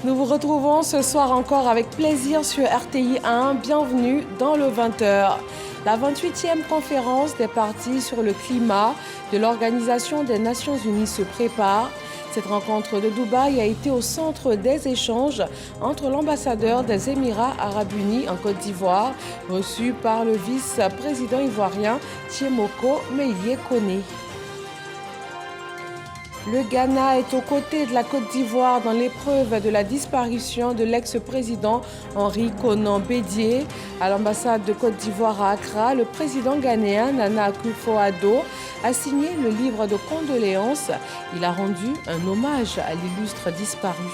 Nous vous retrouvons ce soir encore avec plaisir sur RTI 1. Bienvenue dans le 20h. La 28e conférence des partis sur le climat de l'Organisation des Nations Unies se prépare. Cette rencontre de Dubaï a été au centre des échanges entre l'ambassadeur des Émirats arabes unis en Côte d'Ivoire, reçu par le vice-président ivoirien Thiemoko Meïlie Koné. Le Ghana est aux côtés de la Côte d'Ivoire dans l'épreuve de la disparition de l'ex-président Henri Konan Bédié. À l'ambassade de Côte d'Ivoire à Accra, le président ghanéen Nana Akufo-Addo a signé le livre de condoléances. Il a rendu un hommage à l'illustre disparu.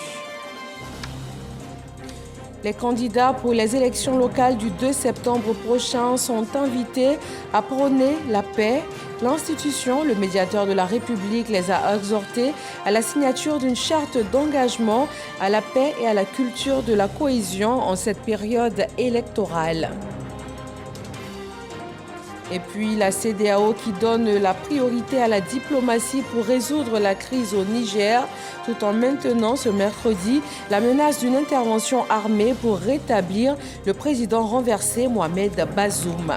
Les candidats pour les élections locales du 2 septembre prochain sont invités à prôner la paix. L'institution, le médiateur de la République, les a exhortés à la signature d'une charte d'engagement à la paix et à la culture de la cohésion en cette période électorale. Et puis la CEDEAO qui donne la priorité à la diplomatie pour résoudre la crise au Niger, tout en maintenant ce mercredi la menace d'une intervention armée pour rétablir le président renversé Mohamed Bazoum.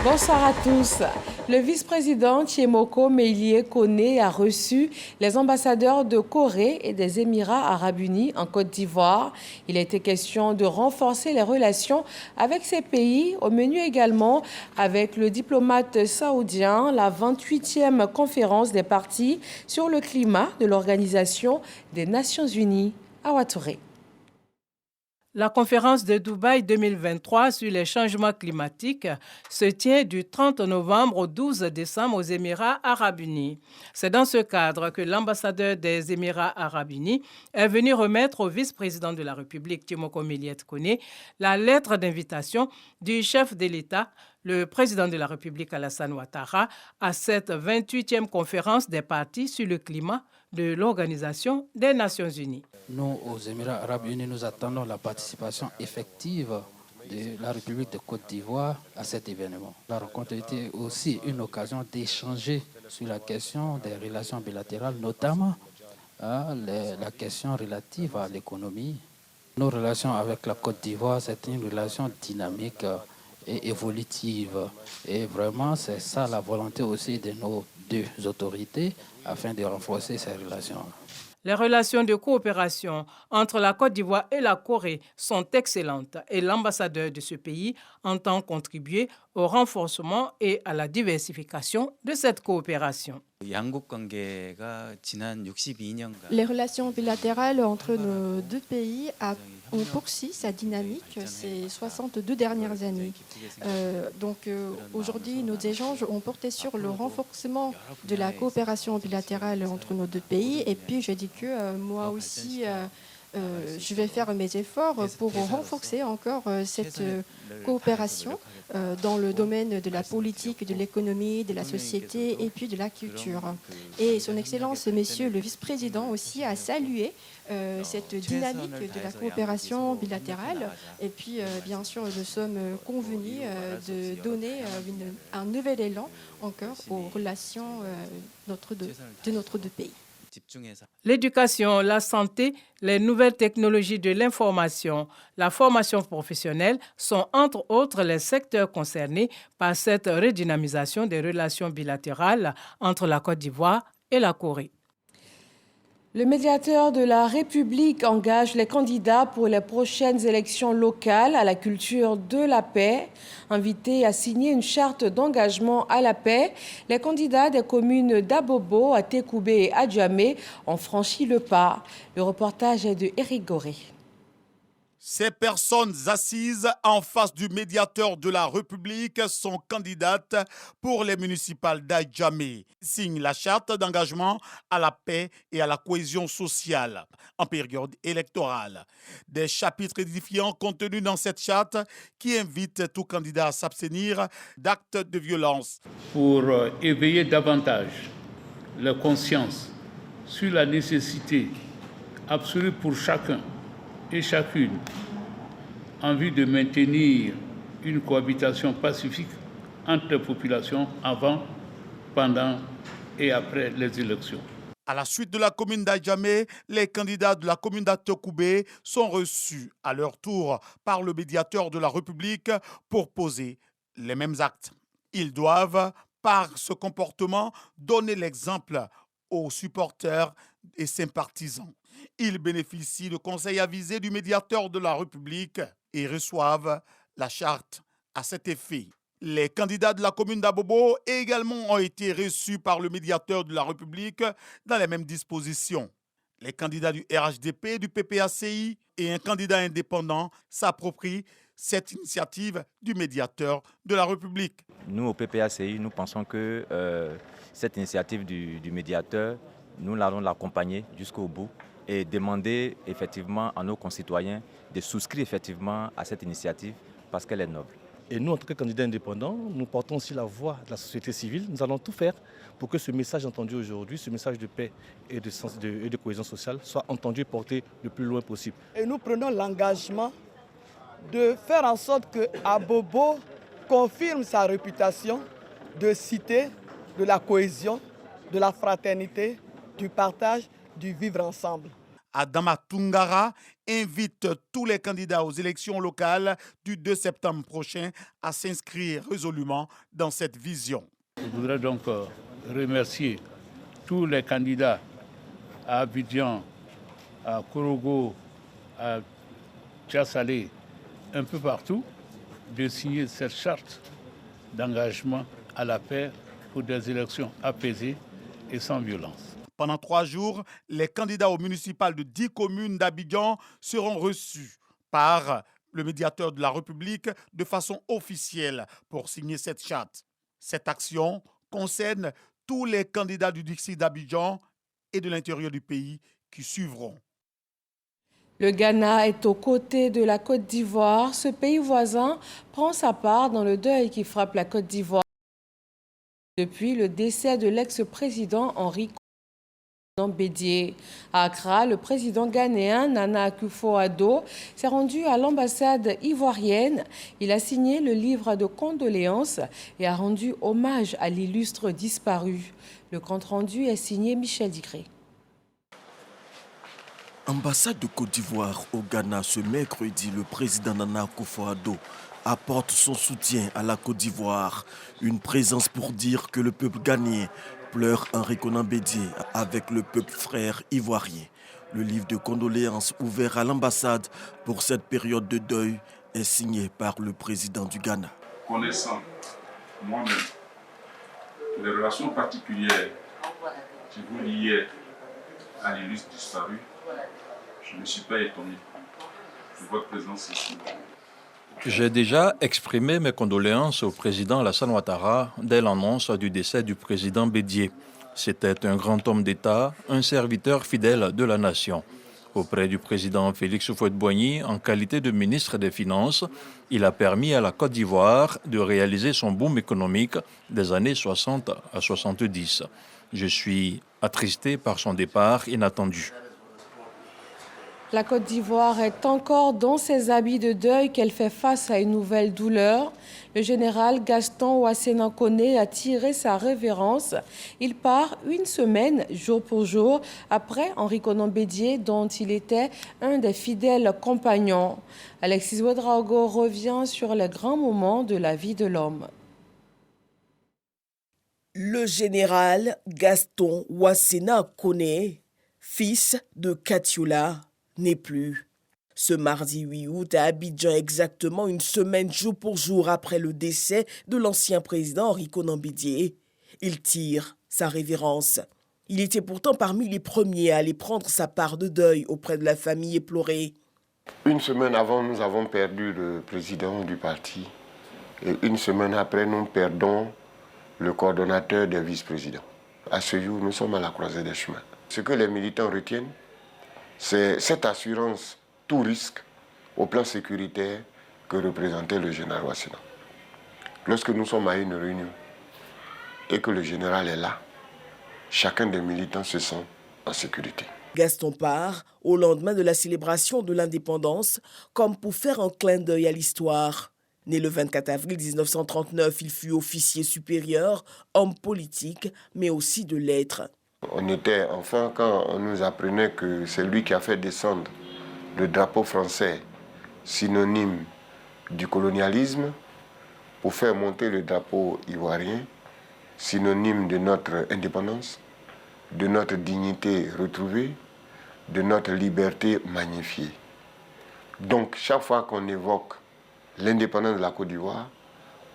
Bonsoir à tous. Le vice-président Thiemoko Meïlie Koné a reçu les ambassadeurs de Corée et des Émirats arabes unis en Côte d'Ivoire. Il a été question de renforcer les relations avec ces pays. Au menu également avec le diplomate saoudien, la 28e conférence des partis sur le climat de l'Organisation des Nations Unies à Ouattara. La conférence de Dubaï 2023 sur les changements climatiques se tient du 30 novembre au 12 décembre aux Émirats arabes unis. C'est dans ce cadre que l'ambassadeur des Émirats arabes unis est venu remettre au vice-président de la République, Thiemoko Meïlie Koné, la lettre d'invitation du chef de l'État, le président de la République Alassane Ouattara, à cette 28e conférence des partis sur le climat de l'Organisation des Nations Unies. Nous, aux Émirats arabes unis, nous attendons la participation effective de la République de Côte d'Ivoire à cet événement. La rencontre était aussi une occasion d'échanger sur la question des relations bilatérales, notamment la question relative à l'économie. Nos relations avec la Côte d'Ivoire, c'est une relation dynamique et évolutive. Et vraiment, c'est ça la volonté aussi de nos deux autorités afin de renforcer ces relations. Les relations de coopération entre la Côte d'Ivoire et la Corée sont excellentes et l'ambassadeur de ce pays entend contribuer au renforcement et à la diversification de cette coopération. Les relations bilatérales entre nos deux pays ont poursuivi sa dynamique ces 62 dernières années. Aujourd'hui, nos échanges ont porté sur le renforcement de la coopération bilatérale entre nos deux pays. Et puis, je dis que moi aussi, je vais faire mes efforts pour renforcer encore cette coopération dans le domaine de la politique, de l'économie, de la société et puis de la culture. Et son Excellence, Monsieur le Vice-président aussi, a salué cette dynamique de la coopération bilatérale. Et puis, bien sûr, nous sommes convenus de donner un nouvel élan encore aux relations de notre deux pays. L'éducation, la santé, les nouvelles technologies de l'information, la formation professionnelle sont entre autres les secteurs concernés par cette redynamisation des relations bilatérales entre la Côte d'Ivoire et la Corée. Le médiateur de la République engage les candidats pour les prochaines élections locales à la culture de la paix. Invités à signer une charte d'engagement à la paix, les candidats des communes d'Abobo, Atekoubé et Adjamé ont franchi le pas. Le reportage est de Éric Goré. Ces personnes assises en face du médiateur de la République sont candidates pour les municipales d'Adjamé. Ils signent la charte d'engagement à la paix et à la cohésion sociale en période électorale. Des chapitres édifiants contenus dans cette charte qui invitent tout candidat à s'abstenir d'actes de violence. Pour éveiller davantage la conscience sur la nécessité absolue pour chacun et chacune en vue de maintenir une cohabitation pacifique entre les populations avant, pendant et après les élections. À la suite de la commune d'Adjamé, les candidats de la commune d'Atokoubé sont reçus à leur tour par le médiateur de la République pour poser les mêmes actes. Ils doivent, par ce comportement, donner l'exemple aux supporters et sympathisants. Ils bénéficient de conseils avisés du médiateur de la République et reçoivent la charte à cet effet. Les candidats de la commune d'Abobo également ont été reçus par le médiateur de la République dans les mêmes dispositions. Les candidats du RHDP, du PPACI et un candidat indépendant s'approprient cette initiative du médiateur de la République. Nous, au PPACI, nous pensons que cette initiative du médiateur, nous allons l'accompagner jusqu'au bout et demander effectivement à nos concitoyens de souscrire effectivement à cette initiative parce qu'elle est noble. Et nous, en tant que candidats indépendants, nous portons aussi la voix de la société civile. Nous allons tout faire pour que ce message entendu aujourd'hui, ce message de paix et de cohésion sociale, soit entendu et porté le plus loin possible. Et nous prenons l'engagement de faire en sorte que Abobo confirme sa réputation de cité de la cohésion, de la fraternité, du partage, du vivre ensemble. Adama Tungara invite tous les candidats aux élections locales du 2 septembre prochain à s'inscrire résolument dans cette vision. Je voudrais donc remercier tous les candidats à Abidjan, à Korogo, à Tchassalé, un peu partout, de signer cette charte d'engagement à la paix pour des élections apaisées et sans violence. Pendant 3 jours, les candidats aux municipales de 10 communes d'Abidjan seront reçus par le médiateur de la République de façon officielle pour signer cette charte. Cette action concerne tous les candidats du district d'Abidjan et de l'intérieur du pays qui suivront. Le Ghana est aux côtés de la Côte d'Ivoire. Ce pays voisin prend sa part dans le deuil qui frappe la Côte d'Ivoire depuis le décès de l'ex-président Henri Bédié. À Accra, le président ghanéen Nana Akufo-Addo s'est rendu à l'ambassade ivoirienne. Il a signé le livre de condoléances et a rendu hommage à l'illustre disparu. Le compte-rendu est signé Michel Digré. Ambassade de Côte d'Ivoire au Ghana, ce mercredi, le président Nana Akufo-Addo apporte son soutien à la Côte d'Ivoire. Une présence pour dire que le peuple ghanéen pleure Henri Konan Bédié avec le peuple frère ivoirien. Le livre de condoléances ouvert à l'ambassade pour cette période de deuil est signé par le président du Ghana. Connaissant moi-même les relations particulières qui vous liaient à l'illustre disparu, je ne suis pas étonné de votre présence ici. J'ai déjà exprimé mes condoléances au président Alassane Ouattara dès l'annonce du décès du président Bédié. C'était un grand homme d'État, un serviteur fidèle de la nation. Auprès du président Félix Houphouët-Boigny, en qualité de ministre des Finances, il a permis à la Côte d'Ivoire de réaliser son boom économique des années 60 à 70. Je suis attristé par son départ inattendu. La Côte d'Ivoire est encore dans ses habits de deuil qu'elle fait face à une nouvelle douleur. Le général Gaston Ouassena Koné a tiré sa révérence. Il part une semaine, jour pour jour, après Henri Konan Bédié, dont il était un des fidèles compagnons. Alexis Ouedraogo revient sur les grands moments de la vie de l'homme. Le général Gaston Ouassena Koné, fils de Katioula, n'est plus. Ce mardi 8 août, à Abidjan, exactement une semaine jour pour jour après le décès de l'ancien président Henri Konan Bédié, il tire sa révérence. Il était pourtant parmi les premiers à aller prendre sa part de deuil auprès de la famille éplorée. Une semaine avant, nous avons perdu le président du parti. Et une semaine après, nous perdons le coordonnateur des vice-présidents. À ce jour, nous sommes à la croisée des chemins. Ce que les militants retiennent, c'est cette assurance tout risque au plan sécuritaire que représentait le général Ouassena. Lorsque nous sommes à une réunion et que le général est là, chacun des militants se sent en sécurité. Gaston part au lendemain de la célébration de l'indépendance comme pour faire un clin d'œil à l'histoire. Né le 24 avril 1939, il fut officier supérieur, homme politique, mais aussi de lettres. On était enfant quand on nous apprenait que c'est lui qui a fait descendre le drapeau français, synonyme du colonialisme, pour faire monter le drapeau ivoirien, synonyme de notre indépendance, de notre dignité retrouvée, de notre liberté magnifiée. Donc, chaque fois qu'on évoque l'indépendance de la Côte d'Ivoire,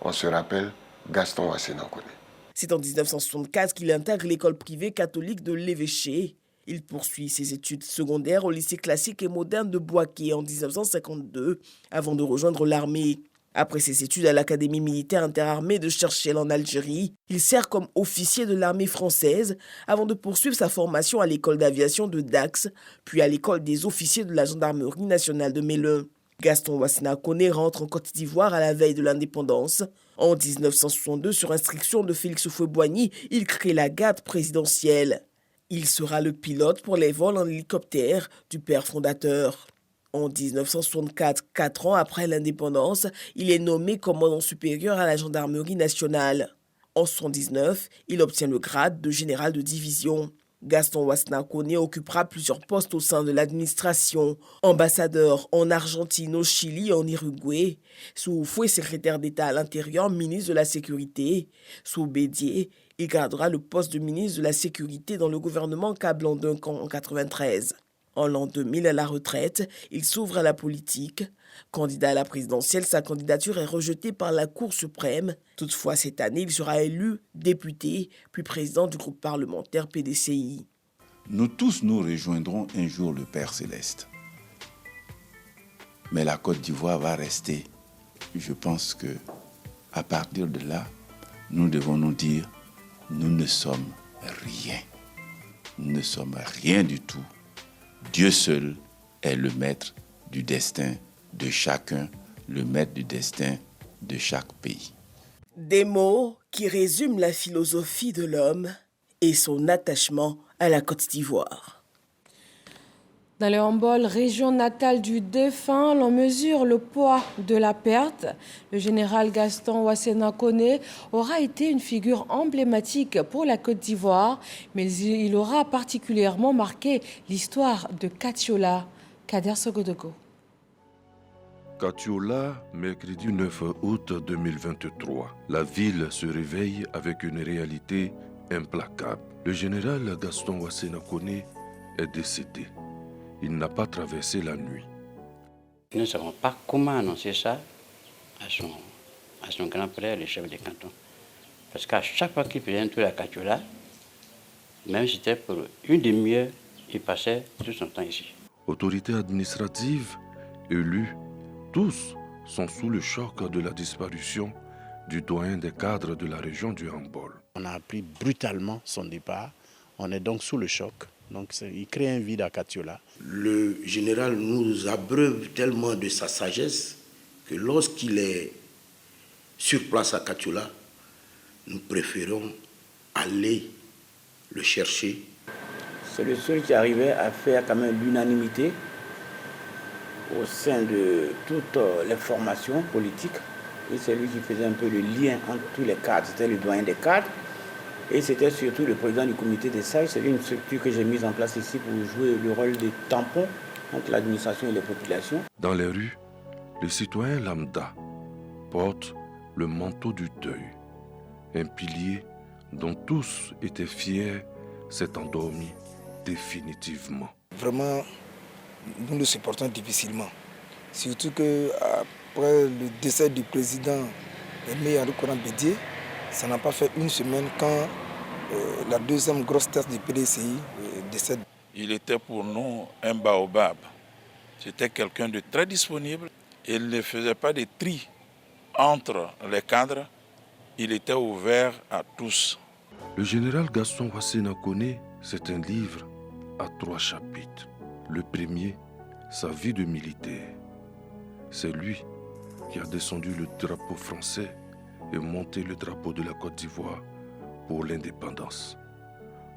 on se rappelle Gaston Wasséna Koné. C'est en 1964 qu'il intègre l'école privée catholique de l'évêché. Il poursuit ses études secondaires au lycée classique et moderne de Bouaké en 1952, avant de rejoindre l'armée. Après ses études à l'Académie militaire interarmée de Cherchell en Algérie, il sert comme officier de l'armée française avant de poursuivre sa formation à l'école d'aviation de Dax, puis à l'école des officiers de la gendarmerie nationale de Mélun. Gaston Wasséna Koné rentre en Côte d'Ivoire à la veille de l'indépendance. En 1962, sur instruction de Félix Houphouët-Boigny, il crée la garde présidentielle. Il sera le pilote pour les vols en hélicoptère du père fondateur. En 1964, 4 ans après l'indépendance, il est nommé commandant supérieur à la gendarmerie nationale. En 1979, il obtient le grade de général de division. Gaston Wasséna Koné occupera plusieurs postes au sein de l'administration. Ambassadeur en Argentine, au Chili et en Uruguay. Sous Fouet, secrétaire d'État à l'Intérieur, ministre de la Sécurité. Sous Bédié, il gardera le poste de ministre de la Sécurité dans le gouvernement Kablan-Duncan en 1993. En l'an 2000, à la retraite, il s'ouvre à la politique. Candidat à la présidentielle, sa candidature est rejetée par la Cour suprême. Toutefois, cette année, il sera élu député, puis président du groupe parlementaire PDCI. Nous tous nous rejoindrons un jour le Père Céleste. Mais la Côte d'Ivoire va rester. Je pense que à partir de là, nous devons nous dire, nous ne sommes rien. Nous ne sommes rien du tout. Dieu seul est le maître du destin de chacun, le maître du destin de chaque pays. Des mots qui résument la philosophie de l'homme et son attachement à la Côte d'Ivoire. Dans le handball, région natale du défunt, l'on mesure le poids de la perte. Le général Gaston Wasséna Koné aura été une figure emblématique pour la Côte d'Ivoire, mais il aura particulièrement marqué l'histoire de Katiola. Kader Sogodoko. Katiola, mercredi 9 août 2023. La ville se réveille avec une réalité implacable. Le général Gaston Wasséna Koné est décédé. Il n'a pas traversé la nuit. Nous ne savons pas comment annoncer ça à son grand frère, le chef de canton. Parce qu'à chaque fois qu'il faisait un tour à Katiola, même si c'était pour une demi-heure, il passait tout son temps ici. Autorités administratives, élus, tous sont sous le choc de la disparition du doyen des cadres de la région du handball. On a appris brutalement son départ. On est donc sous le choc. Donc il crée un vide à Katiola. Le général nous abreuve tellement de sa sagesse que lorsqu'il est sur place à Katiola, nous préférons aller le chercher. C'est le seul qui arrivait à faire quand même l'unanimité au sein de toutes les formations politiques. Et c'est lui qui faisait un peu le lien entre tous les cadres. C'était le doyen des cadres. Et c'était surtout le président du comité des sages. C'est une structure que j'ai mise en place ici pour jouer le rôle de tampon entre l'administration et les populations. Dans les rues, les citoyens lambda portent le manteau du deuil. Un pilier dont tous étaient fiers s'est endormi définitivement. Vraiment, nous le supportons difficilement. Surtout qu'après le décès du président Aimé Henri Konan Bédié, ça n'a pas fait une semaine quand la deuxième grosse tête du PDCI décède. Il était pour nous un baobab. C'était quelqu'un de très disponible. Il ne faisait pas de tri entre les cadres. Il était ouvert à tous. Le général Gaston Wasséna Koné, c'est un livre à 3 chapitres. Le premier, sa vie de militaire. C'est lui qui a descendu le drapeau français et monté le drapeau de la Côte d'Ivoire pour l'indépendance.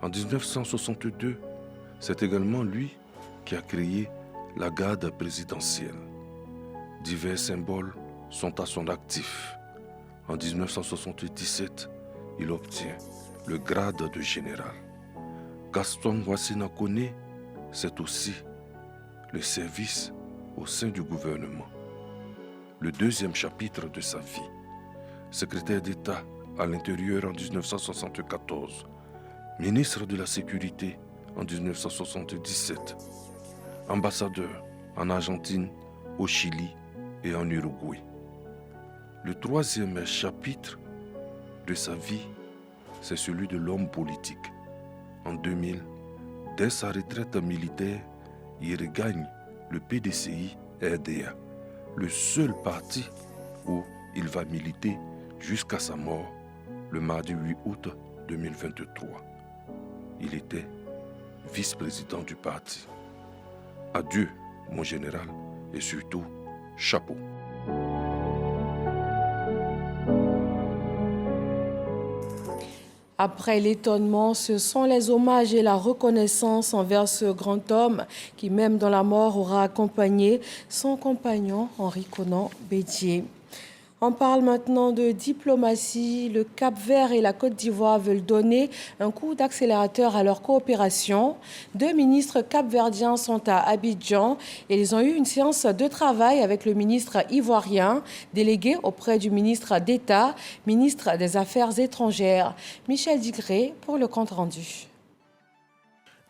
En 1962, c'est également lui qui a créé la garde présidentielle. Divers symboles sont à son actif. En 1977, il obtient le grade de général. Gaston Wassina Kone, c'est aussi le service au sein du gouvernement. Le deuxième chapitre de sa vie. Secrétaire d'État à l'Intérieur en 1974, ministre de la Sécurité en 1977, ambassadeur en Argentine, au Chili et en Uruguay. Le troisième chapitre de sa vie, c'est celui de l'homme politique. En 2000, dès sa retraite militaire, il regagne le PDCI-RDA, le seul parti où il va militer jusqu'à sa mort le mardi 8 août 2023. Il était vice-président du parti. Adieu, mon général, et surtout, chapeau. Après l'étonnement, ce sont les hommages et la reconnaissance envers ce grand homme qui, même dans la mort, aura accompagné son compagnon Henri Konan Bédié. On parle maintenant de diplomatie. Le Cap-Vert et la Côte d'Ivoire veulent donner un coup d'accélérateur à leur coopération. 2 ministres capverdiens sont à Abidjan et ils ont eu une séance de travail avec le ministre ivoirien, délégué auprès du ministre d'État, ministre des Affaires étrangères. Michel Digré pour le compte-rendu.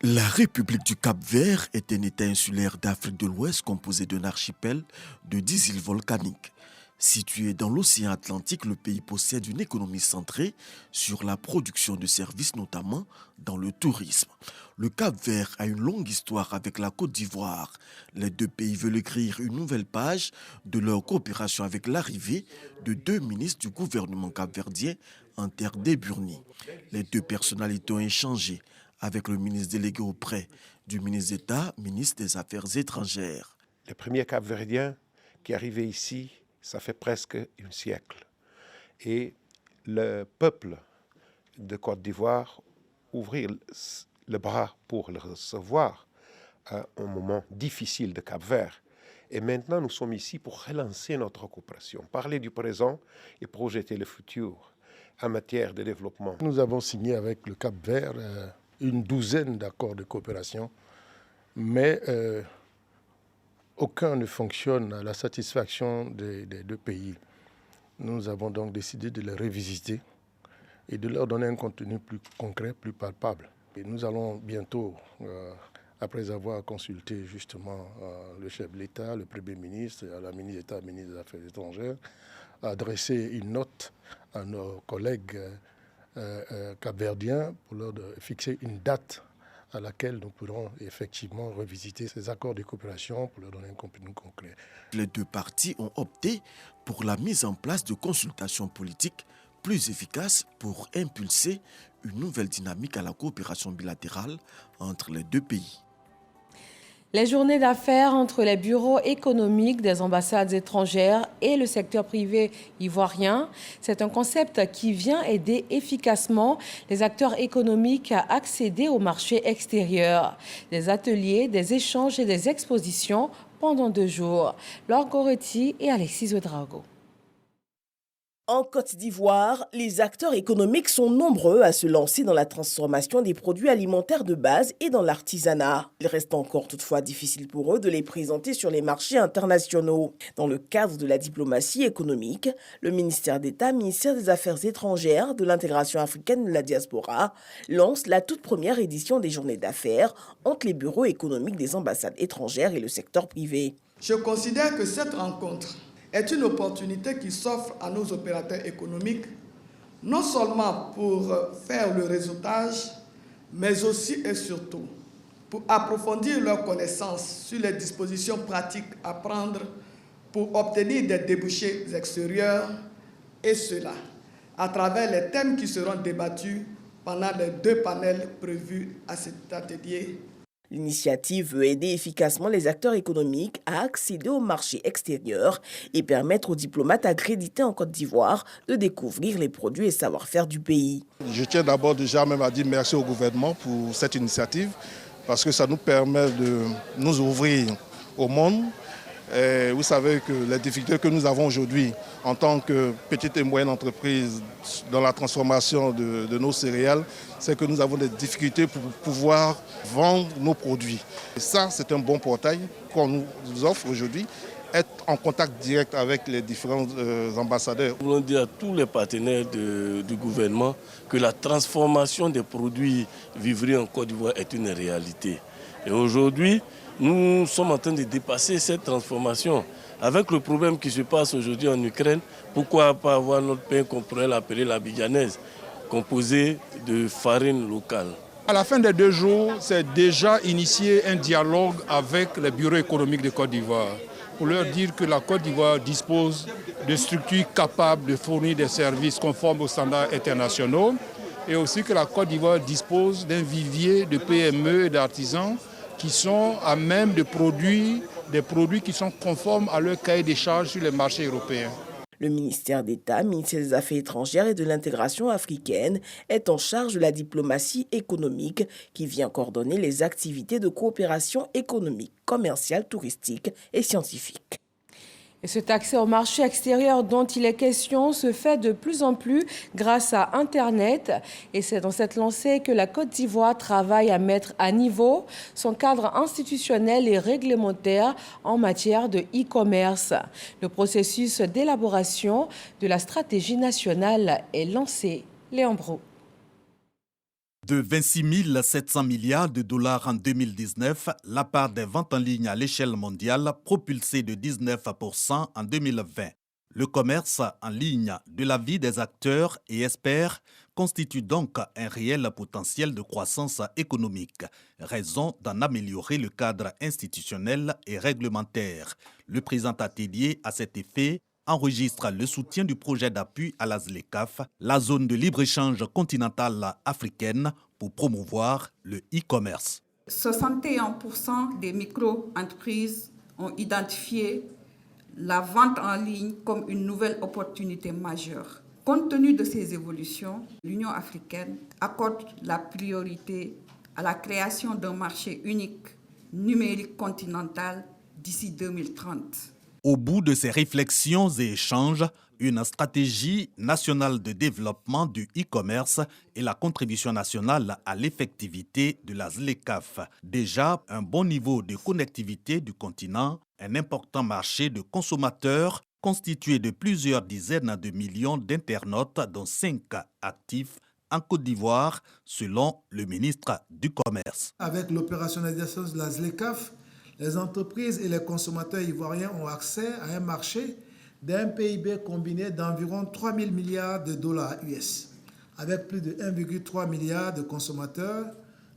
La République du Cap-Vert est un État insulaire d'Afrique de l'Ouest composé d'un archipel de 10 îles volcaniques. Situé dans l'océan Atlantique, le pays possède une économie centrée sur la production de services, notamment dans le tourisme. Le Cap-Vert a une longue histoire avec la Côte d'Ivoire. Les deux pays veulent écrire une nouvelle page de leur coopération avec l'arrivée de 2 ministres du gouvernement capverdien en terre d'Eburnie. Les 2 personnalités ont échangé avec le ministre délégué auprès du ministre d'État, ministre des Affaires étrangères. Les premiers Capverdiens qui arrivaient ici, ça fait presque un siècle. Et le peuple de Côte d'Ivoire ouvrit le bras pour le recevoir à un moment difficile de Cap-Vert. Et maintenant, nous sommes ici pour relancer notre coopération, parler du présent et projeter le futur en matière de développement. Nous avons signé avec le Cap-Vert une douzaine d'accords de coopération, mais aucun ne fonctionne à la satisfaction des 2 pays. Nous avons donc décidé de les revisiter et de leur donner un contenu plus concret, plus palpable. Et nous allons bientôt, après avoir consulté justement le chef de l'État, le Premier ministre, la ministre d'État, la ministre des Affaires étrangères, adresser une note à nos collègues capverdiens pour leur fixer une date à laquelle nous pourrons effectivement revisiter ces accords de coopération pour leur donner un contenu concret. Les 2 parties ont opté pour la mise en place de consultations politiques plus efficaces pour impulser une nouvelle dynamique à la coopération bilatérale entre les 2 pays. Les journées d'affaires entre les bureaux économiques des ambassades étrangères et le secteur privé ivoirien, c'est un concept qui vient aider efficacement les acteurs économiques à accéder au marché extérieur. Des ateliers, des échanges et des expositions pendant 2 jours. Laure Goretti et Alexis Ouedraogo. En Côte d'Ivoire, les acteurs économiques sont nombreux à se lancer dans la transformation des produits alimentaires de base et dans l'artisanat. Il reste encore toutefois difficile pour eux de les présenter sur les marchés internationaux. Dans le cadre de la diplomatie économique, le ministère d'État, ministère des Affaires étrangères, de l'intégration africaine et de la diaspora lance la toute première édition des journées d'affaires entre les bureaux économiques des ambassades étrangères et le secteur privé. Je considère que cette rencontre est une opportunité qui s'offre à nos opérateurs économiques, non seulement pour faire le réseautage, mais aussi et surtout pour approfondir leurs connaissances sur les dispositions pratiques à prendre pour obtenir des débouchés extérieurs, et cela à travers les thèmes qui seront débattus pendant les 2 panels prévus à cet atelier. L'initiative veut aider efficacement les acteurs économiques à accéder au marché extérieur et permettre aux diplomates accrédités en Côte d'Ivoire de découvrir les produits et savoir-faire du pays. Je tiens d'abord déjà même à dire merci au gouvernement pour cette initiative parce que ça nous permet de nous ouvrir au monde, Et vous savez que les difficultés que nous avons aujourd'hui en tant que petite et moyenne entreprise dans la transformation de nos céréales, c'est que nous avons des difficultés pour pouvoir vendre nos produits. Et ça, c'est un bon portail qu'on nous offre aujourd'hui, être en contact direct avec les différents ambassadeurs. Nous voulons dire à tous les partenaires du gouvernement que la transformation des produits vivriers en Côte d'Ivoire est une réalité. Et aujourd'hui, nous sommes en train de dépasser cette transformation. Avec le problème qui se passe aujourd'hui en Ukraine, pourquoi pas avoir notre pain qu'on pourrait l'appeler la biganaise, composé de farine locale. À la fin des 2 jours, c'est déjà initié un dialogue avec les bureaux économiques de Côte d'Ivoire pour leur dire que la Côte d'Ivoire dispose de structures capables de fournir des services conformes aux standards internationaux et aussi que la Côte d'Ivoire dispose d'un vivier de PME et d'artisans qui sont à même de produire des produits qui sont conformes à leur cahier des charges sur les marchés européens. Le ministère d'État, ministère des Affaires étrangères et de l'intégration africaine est en charge de la diplomatie économique qui vient coordonner les activités de coopération économique, commerciale, touristique et scientifique. Et cet accès au marché extérieur dont il est question se fait de plus en plus grâce à Internet. Et c'est dans cette lancée que la Côte d'Ivoire travaille à mettre à niveau son cadre institutionnel et réglementaire en matière de e-commerce. Le processus d'élaboration de la stratégie nationale est lancé. Léon Brou. De 26 700 milliards de dollars en 2019, la part des ventes en ligne à l'échelle mondiale propulsée de 19% en 2020. Le commerce en ligne, de l'avis des acteurs et experts, constitue donc un réel potentiel de croissance économique, raison d'en améliorer le cadre institutionnel et réglementaire. Le présent atelier, à cet effet, enregistre le soutien du projet d'appui à la ZLECAf, la zone de libre-échange continentale africaine, pour promouvoir le e-commerce. 61% des micro-entreprises ont identifié la vente en ligne comme une nouvelle opportunité majeure. Compte tenu de ces évolutions, l'Union africaine accorde la priorité à la création d'un marché unique numérique continental d'ici 2030. Au bout de ces réflexions et échanges, une stratégie nationale de développement du e-commerce et la contribution nationale à l'effectivité de la ZLECAf. Déjà, un bon niveau de connectivité du continent, un important marché de consommateurs constitué de plusieurs dizaines de millions d'internautes, dont 5 actifs en Côte d'Ivoire, selon le ministre du Commerce. Avec l'opérationnalisation de la ZLECAf, les entreprises et les consommateurs ivoiriens ont accès à un marché d'un PIB combiné d'environ 3 000 milliards de dollars US, avec plus de 1,3 milliard de consommateurs,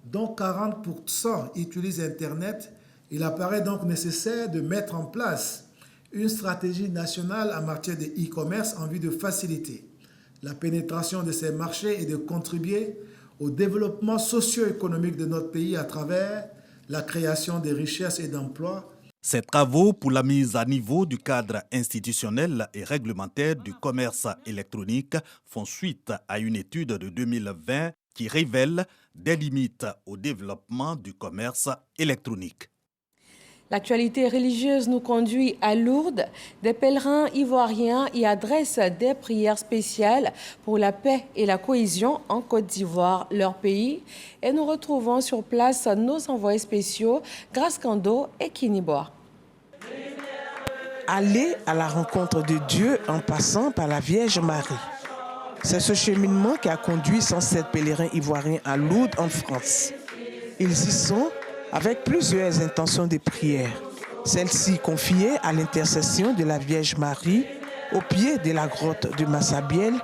dont 40% utilisent Internet. Il apparaît donc nécessaire de mettre en place une stratégie nationale en matière de e-commerce en vue de faciliter la pénétration de ces marchés et de contribuer au développement socio-économique de notre pays à travers la création de richesses et d'emplois. Ces travaux pour la mise à niveau du cadre institutionnel et réglementaire du commerce électronique font suite à une étude de 2020 qui révèle des limites au développement du commerce électronique. L'actualité religieuse nous conduit à Lourdes. Des pèlerins ivoiriens y adressent des prières spéciales pour la paix et la cohésion en Côte d'Ivoire, leur pays. Et nous retrouvons sur place nos envoyés spéciaux, Grace Kando et Kiniboa. Aller à la rencontre de Dieu en passant par la Vierge Marie. C'est ce cheminement qui a conduit 107 pèlerins ivoiriens à Lourdes en France. Ils y sont avec plusieurs intentions de prière. Celle-ci confiée à l'intercession de la Vierge Marie au pied de la grotte de Massabielle,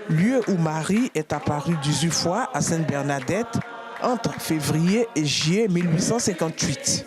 lieu où Marie est apparue 18 fois à Sainte-Bernadette entre février et juillet 1858.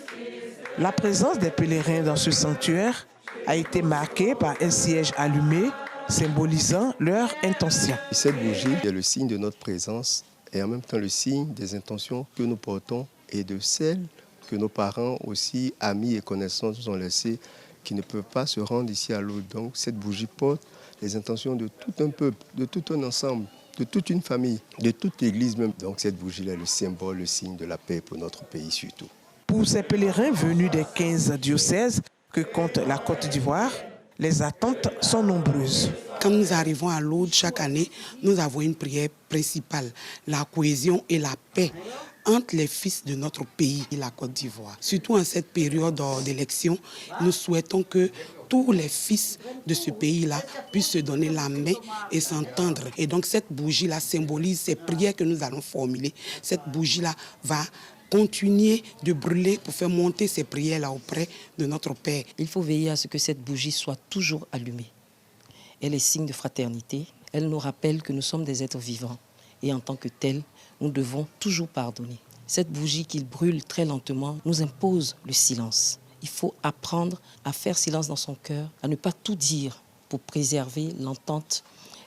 La présence des pèlerins dans ce sanctuaire a été marquée par un cierge allumé symbolisant leur intention. Cette bougie est le signe de notre présence et en même temps le signe des intentions que nous portons et de celles que nos parents aussi, amis et connaissances nous ont laissées, qui ne peuvent pas se rendre ici à Lourdes. Donc cette bougie porte les intentions de tout un peuple, de tout un ensemble, de toute une famille, de toute l'Église même. Donc cette bougie-là est le symbole, le signe de la paix pour notre pays surtout. Pour ces pèlerins venus des 15 diocèses, que compte la Côte d'Ivoire, les attentes sont nombreuses. Quand nous arrivons à Lourdes chaque année, nous avons une prière principale, la cohésion et la paix entre les fils de notre pays et la Côte d'Ivoire. Surtout en cette période d'élection, nous souhaitons que tous les fils de ce pays-là puissent se donner la main et s'entendre. Et donc cette bougie-là symbolise ces prières que nous allons formuler. Cette bougie-là va continuer de brûler pour faire monter ces prières-là auprès de notre Père. Il faut veiller à ce que cette bougie soit toujours allumée. Elle est signe de fraternité. Elle nous rappelle que nous sommes des êtres vivants. Et en tant que tels, nous devons toujours pardonner. Cette bougie qui brûle très lentement nous impose le silence. Il faut apprendre à faire silence dans son cœur, à ne pas tout dire pour préserver l'entente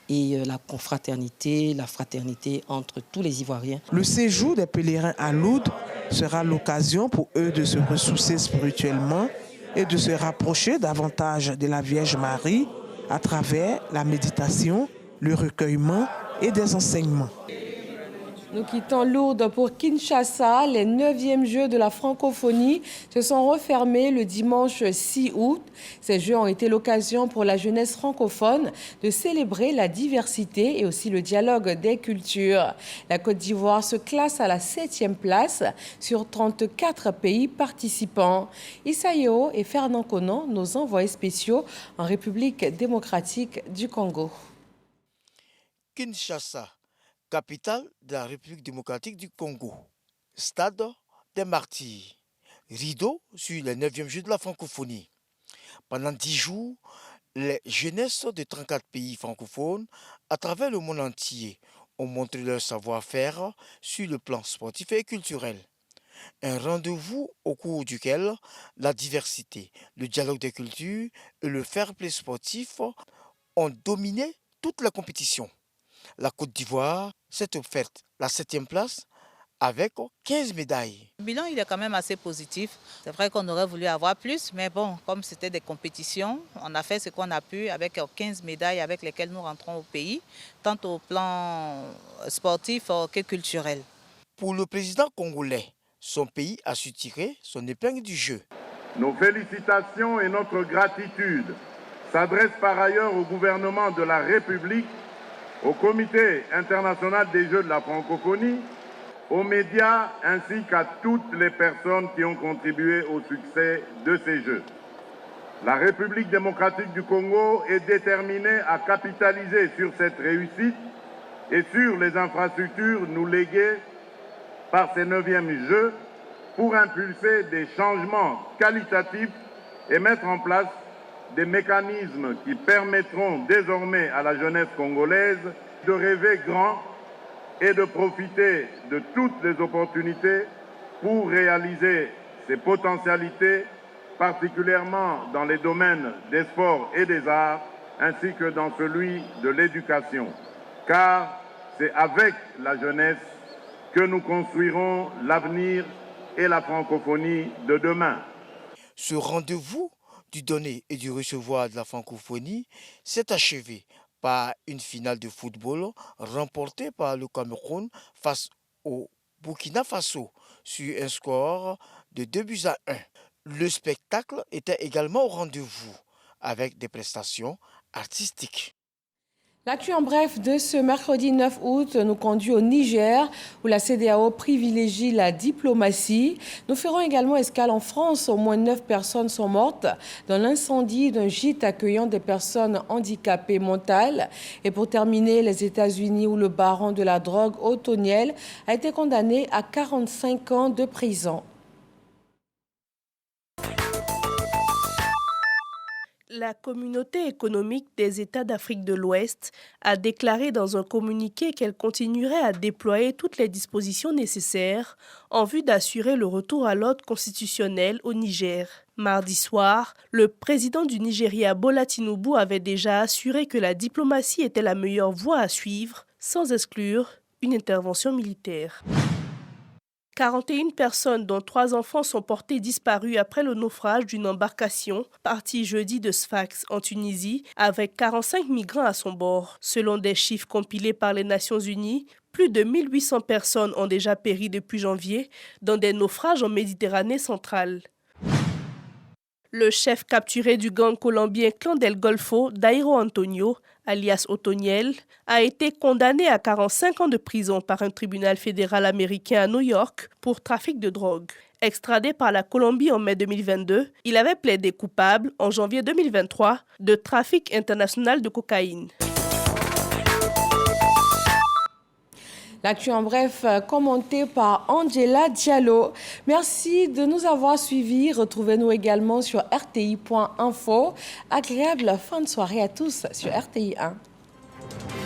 et la confraternité, la fraternité entre tous les Ivoiriens. Le séjour des pèlerins à Lourdes sera l'occasion pour eux de se ressourcer spirituellement et de se rapprocher davantage de la Vierge Marie à travers la méditation, le recueillement et des enseignements. Nous quittons Lourdes pour Kinshasa. Les 9e Jeux de la francophonie se sont refermés le dimanche 6 août. Ces Jeux ont été l'occasion pour la jeunesse francophone de célébrer la diversité et aussi le dialogue des cultures. La Côte d'Ivoire se classe à la 7e place sur 34 pays participants. Issa Yeo et Fernand Conan, nos envoyés spéciaux en République démocratique du Congo. Kinshasa, capitale de la République démocratique du Congo. Stade des martyrs. Rideau sur les 9e Jeux de la francophonie. Pendant 10 jours, les jeunesses de 34 pays francophones à travers le monde entier ont montré leur savoir-faire sur le plan sportif et culturel. Un rendez-vous au cours duquel la diversité, le dialogue des cultures et le fair-play sportif ont dominé toute la compétition. La Côte d'Ivoire s'est offerte la 7e place avec 15 médailles. Le bilan il est quand même assez positif. C'est vrai qu'on aurait voulu avoir plus, mais bon, comme c'était des compétitions, on a fait ce qu'on a pu avec 15 médailles avec lesquelles nous rentrons au pays, tant au plan sportif que culturel. Pour le président congolais, son pays a su tirer son épingle du jeu. Nos félicitations et notre gratitude s'adressent par ailleurs au gouvernement de la République, au Comité international des Jeux de la francophonie, aux médias ainsi qu'à toutes les personnes qui ont contribué au succès de ces Jeux. La République démocratique du Congo est déterminée à capitaliser sur cette réussite et sur les infrastructures nous léguées par ces 9e Jeux pour impulser des changements qualitatifs et mettre en place des mécanismes qui permettront désormais à la jeunesse congolaise de rêver grand et de profiter de toutes les opportunités pour réaliser ses potentialités, particulièrement dans les domaines des sports et des arts, ainsi que dans celui de l'éducation. Car c'est avec la jeunesse que nous construirons l'avenir et la francophonie de demain. Ce rendez-vous du donner et du recevoir de la francophonie s'est achevé par une finale de football remportée par le Cameroun face au Burkina Faso sur un score de 2-1. Le spectacle était également au rendez-vous avec des prestations artistiques. L'actu en bref de ce mercredi 9 août nous conduit au Niger, où la CEDEAO privilégie la diplomatie. Nous ferons également escale en France. Au moins 9 personnes sont mortes dans l'incendie d'un gîte accueillant des personnes handicapées mentales. Et pour terminer, les États-Unis, où le baron de la drogue Othniel a été condamné à 45 ans de prison. La communauté économique des États d'Afrique de l'Ouest a déclaré dans un communiqué qu'elle continuerait à déployer toutes les dispositions nécessaires en vue d'assurer le retour à l'ordre constitutionnel au Niger. Mardi soir, le président du Nigeria, Bola Tinubu, avait déjà assuré que la diplomatie était la meilleure voie à suivre, sans exclure une intervention militaire. 41 personnes, dont 3 enfants, sont portées disparues après le naufrage d'une embarcation partie jeudi de Sfax, en Tunisie, avec 45 migrants à son bord. Selon des chiffres compilés par les Nations Unies, plus de 1800 personnes ont déjà péri depuis janvier dans des naufrages en Méditerranée centrale. Le chef capturé du gang colombien Clan del Golfo, Dairo Antonio, alias Otoniel, a été condamné à 45 ans de prison par un tribunal fédéral américain à New York pour trafic de drogue. Extradé par la Colombie en mai 2022, il avait plaidé coupable en janvier 2023 de trafic international de cocaïne. L'actu en bref, commenté par Angela Diallo. Merci de nous avoir suivis. Retrouvez-nous également sur rti.info. Agréable fin de soirée à tous sur RTI 1.